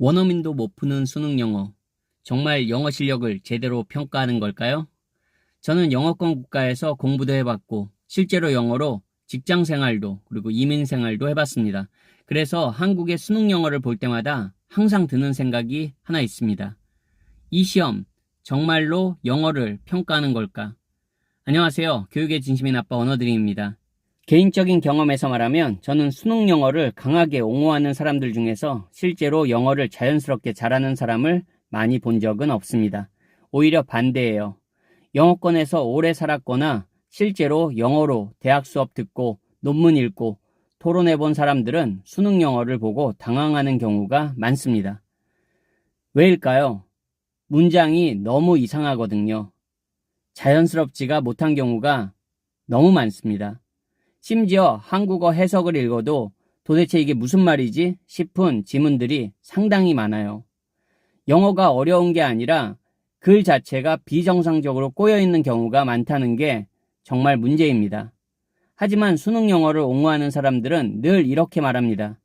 원어민도 못 푸는 수능 영어. 정말 영어 실력을 제대로 평가하는 걸까요? 저는 영어권 국가에서 공부도 해봤고 실제로 영어로 직장 생활도 그리고 이민 생활도 해봤습니다. 그래서 한국의 수능 영어를 볼 때마다 항상 드는 생각이 하나 있습니다. 이 시험 정말로 영어를 평가하는 걸까? 안녕하세요. 교육에 진심인 아빠 언어드림입니다. 개인적인 경험에서 말하면 저는 수능 영어를 강하게 옹호하는 사람들 중에서 실제로 영어를 자연스럽게 잘하는 사람을 많이 본 적은 없습니다. 오히려 반대예요. 영어권에서 오래 살았거나 실제로 영어로 대학 수업 듣고 논문 읽고 토론해 본 사람들은 수능 영어를 보고 당황하는 경우가 많습니다. 왜일까요? 문장이 너무 이상하거든요. 자연스럽지가 못한 경우가 너무 많습니다. 심지어 한국어 해석을 읽어도 도대체 이게 무슨 말이지 싶은 지문들이 상당히 많아요. 영어가 어려운 게 아니라 글 자체가 비정상적으로 꼬여있는 경우가 많다는 게 정말 문제입니다. 하지만 수능 영어를 옹호하는 사람들은 늘 이렇게 말합니다.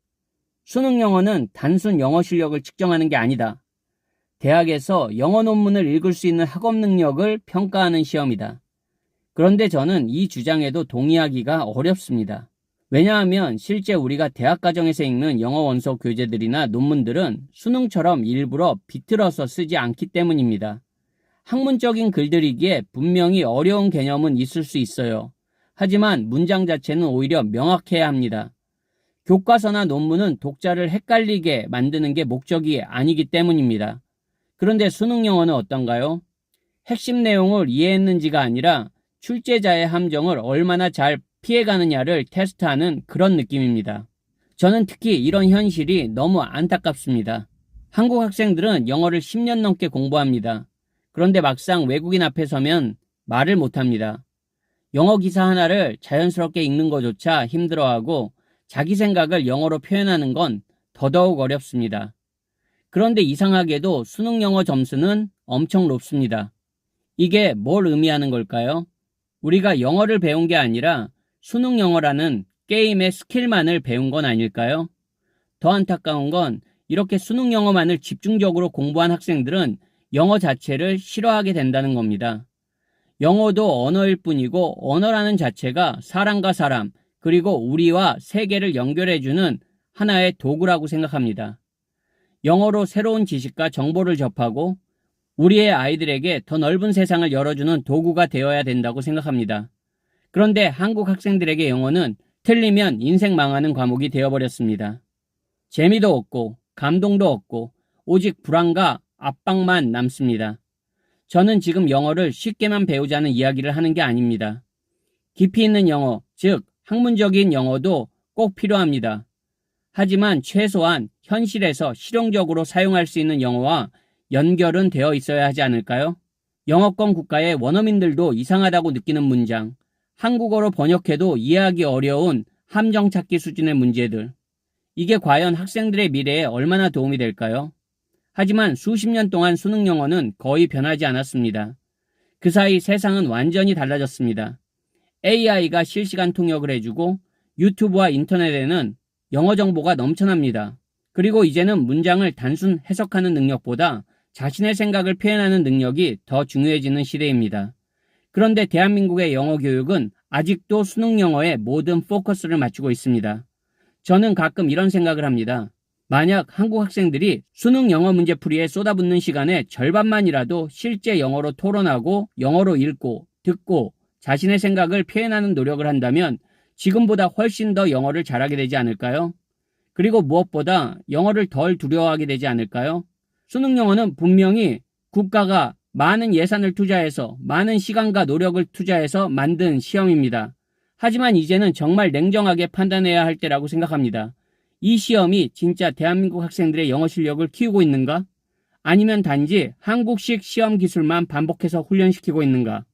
수능 영어는 단순 영어 실력을 측정하는 게 아니다. 대학에서 영어 논문을 읽을 수 있는 학업 능력을 평가하는 시험이다. 그런데 저는 이 주장에도 동의하기가 어렵습니다. 왜냐하면 실제 우리가 대학 과정에서 읽는 영어 원서 교재들이나 논문들은 수능처럼 일부러 비틀어서 쓰지 않기 때문입니다. 학문적인 글들이기에 분명히 어려운 개념은 있을 수 있어요. 하지만 문장 자체는 오히려 명확해야 합니다. 교과서나 논문은 독자를 헷갈리게 만드는 게 목적이 아니기 때문입니다. 그런데 수능 영어는 어떤가요? 핵심 내용을 이해했는지가 아니라 출제자의 함정을 얼마나 잘 피해가느냐를 테스트하는 그런 느낌입니다. 저는 특히 이런 현실이 너무 안타깝습니다. 한국 학생들은 영어를 10년 넘게 공부합니다. 그런데 막상 외국인 앞에 서면 말을 못합니다. 영어 기사 하나를 자연스럽게 읽는 것조차 힘들어하고 자기 생각을 영어로 표현하는 건 더더욱 어렵습니다. 그런데 이상하게도 수능 영어 점수는 엄청 높습니다. 이게 뭘 의미하는 걸까요? 우리가 영어를 배운 게 아니라 수능 영어라는 게임의 스킬만을 배운 건 아닐까요? 더 안타까운 건 이렇게 수능 영어만을 집중적으로 공부한 학생들은 영어 자체를 싫어하게 된다는 겁니다. 영어도 언어일 뿐이고 언어라는 자체가 사람과 사람 그리고 우리와 세계를 연결해주는 하나의 도구라고 생각합니다. 영어로 새로운 지식과 정보를 접하고 우리의 아이들에게 더 넓은 세상을 열어주는 도구가 되어야 된다고 생각합니다. 그런데 한국 학생들에게 영어는 틀리면 인생 망하는 과목이 되어버렸습니다. 재미도 없고 감동도 없고 오직 불안과 압박만 남습니다. 저는 지금 영어를 쉽게만 배우자는 이야기를 하는 게 아닙니다. 깊이 있는 영어, 즉 학문적인 영어도 꼭 필요합니다. 하지만 최소한 현실에서 실용적으로 사용할 수 있는 영어와 연결은 되어 있어야 하지 않을까요? 영어권 국가의 원어민들도 이상하다고 느끼는 문장, 한국어로 번역해도 이해하기 어려운 함정 찾기 수준의 문제들. 이게 과연 학생들의 미래에 얼마나 도움이 될까요? 하지만 수십 년 동안 수능 영어는 거의 변하지 않았습니다. 그 사이 세상은 완전히 달라졌습니다. AI가 실시간 통역을 해주고 유튜브와 인터넷에는 영어 정보가 넘쳐납니다. 그리고 이제는 문장을 단순 해석하는 능력보다 자신의 생각을 표현하는 능력이 더 중요해지는 시대입니다. 그런데 대한민국의 영어 교육은 아직도 수능 영어에 모든 포커스를 맞추고 있습니다. 저는 가끔 이런 생각을 합니다. 만약 한국 학생들이 수능 영어 문제풀이에 쏟아붓는 시간의 절반만이라도 실제 영어로 토론하고 영어로 읽고 듣고 자신의 생각을 표현하는 노력을 한다면 지금보다 훨씬 더 영어를 잘하게 되지 않을까요? 그리고 무엇보다 영어를 덜 두려워하게 되지 않을까요? 수능 영어는 분명히 국가가 많은 예산을 투자해서 많은 시간과 노력을 투자해서 만든 시험입니다. 하지만 이제는 정말 냉정하게 판단해야 할 때라고 생각합니다. 이 시험이 진짜 대한민국 학생들의 영어 실력을 키우고 있는가? 아니면 단지 한국식 시험 기술만 반복해서 훈련시키고 있는가?